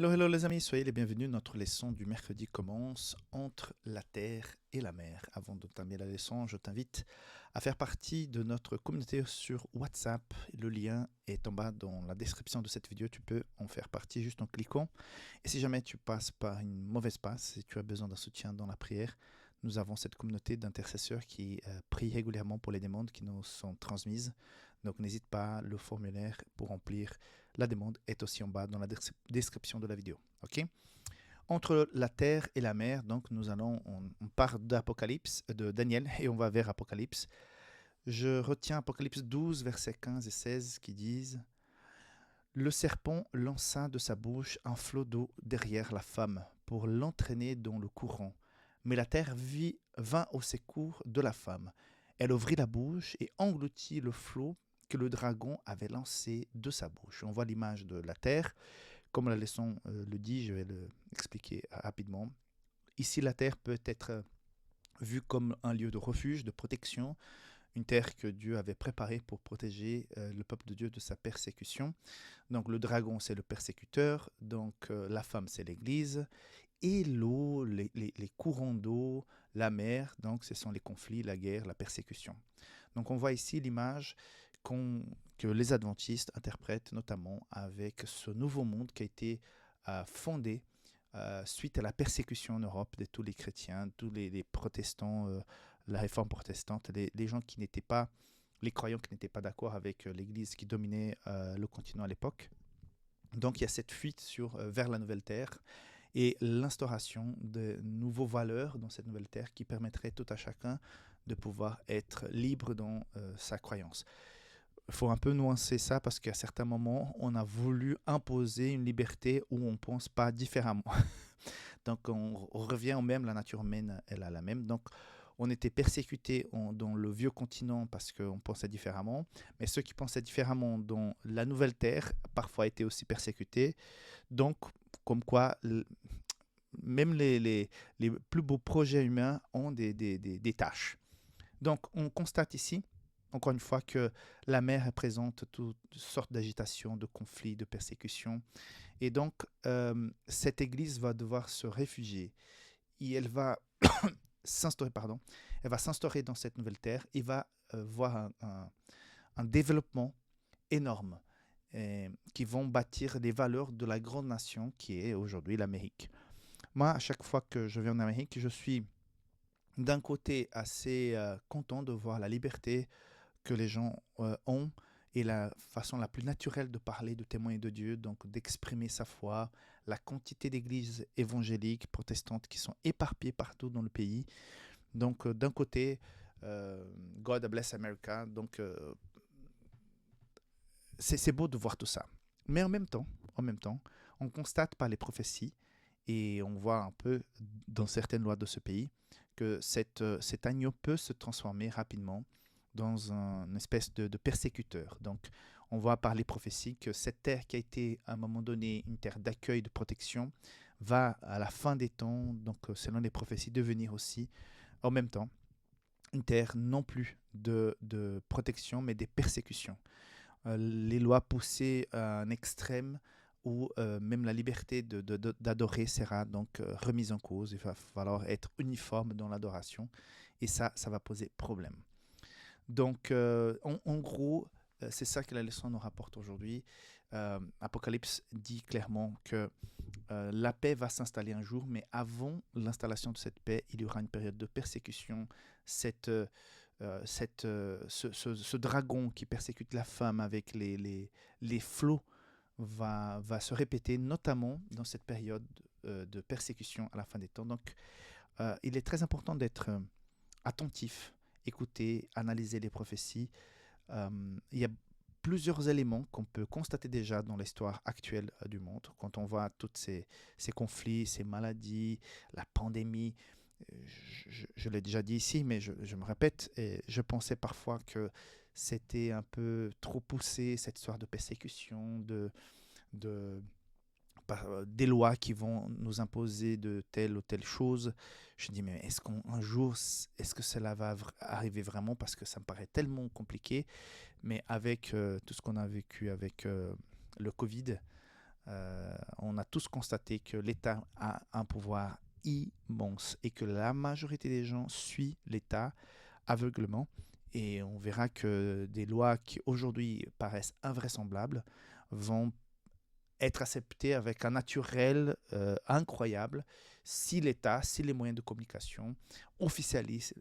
Hello, hello les amis, soyez les bienvenus. Notre leçon du mercredi commence entre la terre et la mer. Avant d'entamer la leçon, je t'invite à faire partie de notre communauté sur WhatsApp. Le lien est en bas dans la description de cette vidéo. Tu peux en faire partie juste en cliquant. Et si jamais tu passes par une mauvaise passe et tu as besoin d'un soutien dans la prière, nous avons cette communauté d'intercesseurs qui prient régulièrement pour les demandes qui nous sont transmises. Donc n'hésite pas, le formulaire pour remplir la demande est aussi en bas dans la description de la vidéo. Ok. Entre la terre et la mer, donc on part d'Apocalypse, de Daniel, et on va vers Apocalypse. Je retiens Apocalypse 12, versets 15 et 16 qui disent « Le serpent lança de sa bouche un flot d'eau derrière la femme pour l'entraîner dans le courant. Mais la terre vint au secours de la femme. Elle ouvrit la bouche et engloutit le flot que le dragon avait lancé de sa bouche. » On voit l'image de la terre. Comme la leçon le dit, je vais l'expliquer rapidement. Ici, la terre peut être vue comme un lieu de refuge, de protection, une terre que Dieu avait préparée pour protéger le peuple de Dieu de sa persécution. Donc le dragon, c'est le persécuteur, donc la femme, c'est l'Église, et l'eau, les courants d'eau, la mer, donc ce sont les conflits, la guerre, la persécution. Donc on voit ici l'image que les adventistes interprètent notamment avec ce nouveau monde qui a été fondé suite à la persécution en Europe de tous les chrétiens, tous les protestants, la réforme protestante, les gens qui n'étaient pas, les croyants qui n'étaient pas d'accord avec l'Église qui dominait le continent à l'époque. Donc il y a cette fuite vers la nouvelle terre et l'instauration de nouveaux valeurs dans cette nouvelle terre qui permettrait tout à chacun de pouvoir être libre dans sa croyance. Il faut un peu nuancer ça parce qu'à certains moments, on a voulu imposer une liberté où on ne pense pas différemment. Donc on revient au même, la nature humaine, elle a la même. Donc on était persécutés dans le vieux continent parce qu'on pensait différemment, mais ceux qui pensaient différemment dans la nouvelle terre, parfois étaient aussi persécutés. Donc, comme quoi, même les plus beaux projets humains ont des tâches. Donc on constate ici, encore une fois, que la mer représente toutes sortes d'agitations, de conflits, de persécutions. Et donc, cette église va devoir se réfugier. Et elle va s'instaurer dans cette nouvelle terre et va voir un développement énorme qui vont bâtir les valeurs de la grande nation qui est aujourd'hui l'Amérique. Moi, à chaque fois que je vais en Amérique, je suis d'un côté assez content de voir la liberté que les gens ont et la façon la plus naturelle de parler, de témoigner de Dieu, donc d'exprimer sa foi, la quantité d'églises évangéliques, protestantes qui sont éparpillées partout dans le pays. Donc d'un côté, God bless America, donc c'est beau de voir tout ça. Mais en même temps, on constate par les prophéties et on voit un peu dans certaines lois de ce pays que cet agneau peut se transformer rapidement dans une espèce de persécuteur. Donc, on voit par les prophéties que cette terre qui a été à un moment donné une terre d'accueil, de protection, va à la fin des temps, donc selon les prophéties, devenir aussi en même temps une terre non plus de protection, mais des persécutions. Les lois poussées à un extrême où même la liberté d'adorer sera donc remise en cause. Il va falloir être uniforme dans l'adoration et ça va poser problème. Donc, en gros, c'est ça que la leçon nous rapporte aujourd'hui. Apocalypse dit clairement que la paix va s'installer un jour, mais avant l'installation de cette paix, il y aura une période de persécution. Ce dragon qui persécute la femme avec les flots va se répéter, notamment dans cette période de persécution à la fin des temps. Donc, il est très important d'être attentif, écouter, analyser les prophéties. Il y a plusieurs éléments qu'on peut constater déjà dans l'histoire actuelle du monde. Quand on voit tous ces conflits, ces maladies, la pandémie, je l'ai déjà dit ici, mais je me répète, et je pensais parfois que c'était un peu trop poussé, cette histoire de persécution, de des lois qui vont nous imposer de telle ou telle chose. Je dis, mais un jour, est-ce que cela va arriver vraiment? Parce que ça me paraît tellement compliqué. Mais avec tout ce qu'on a vécu avec le Covid, On a tous constaté que l'État a un pouvoir immense et que la majorité des gens suit l'État aveuglement. Et on verra que des lois qui aujourd'hui paraissent invraisemblables vont être acceptées avec un naturel incroyable si l'État, si les moyens de communication officialisent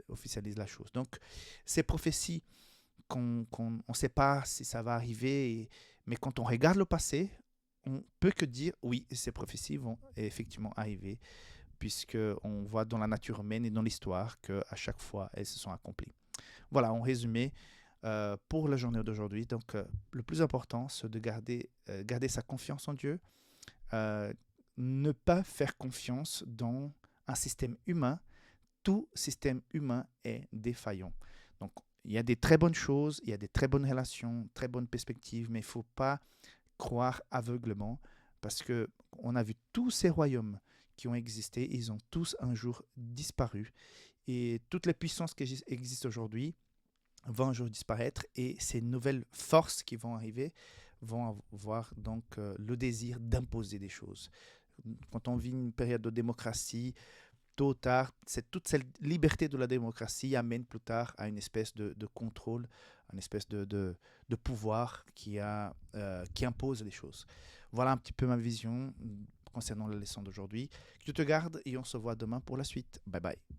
la chose. Donc, ces prophéties qu'on ne sait pas si ça va arriver, mais quand on regarde le passé, on peut que dire oui, ces prophéties vont effectivement arriver, puisqu'on voit dans la nature humaine et dans l'histoire qu'à chaque fois, elles se sont accomplies. Voilà, en résumé, pour la journée d'aujourd'hui, donc le plus important, c'est de garder sa confiance en Dieu, euh, ne pas faire confiance dans un système humain. Tout système humain est défaillant. Donc, il y a des très bonnes choses, il y a des très bonnes relations, très bonnes perspectives, mais il ne faut pas croire aveuglement parce que on a vu tous ces royaumes qui ont existé, ils ont tous un jour disparu. Et toutes les puissances qui existent aujourd'hui vont un jour disparaître et ces nouvelles forces qui vont arriver vont avoir donc le désir d'imposer des choses. Quand on vit une période de démocratie, tôt ou tard, toute cette liberté de la démocratie amène plus tard à une espèce de contrôle, une espèce de pouvoir qui impose les choses. Voilà un petit peu ma vision concernant la leçon d'aujourd'hui. Que Dieu te garde et on se voit demain pour la suite. Bye bye.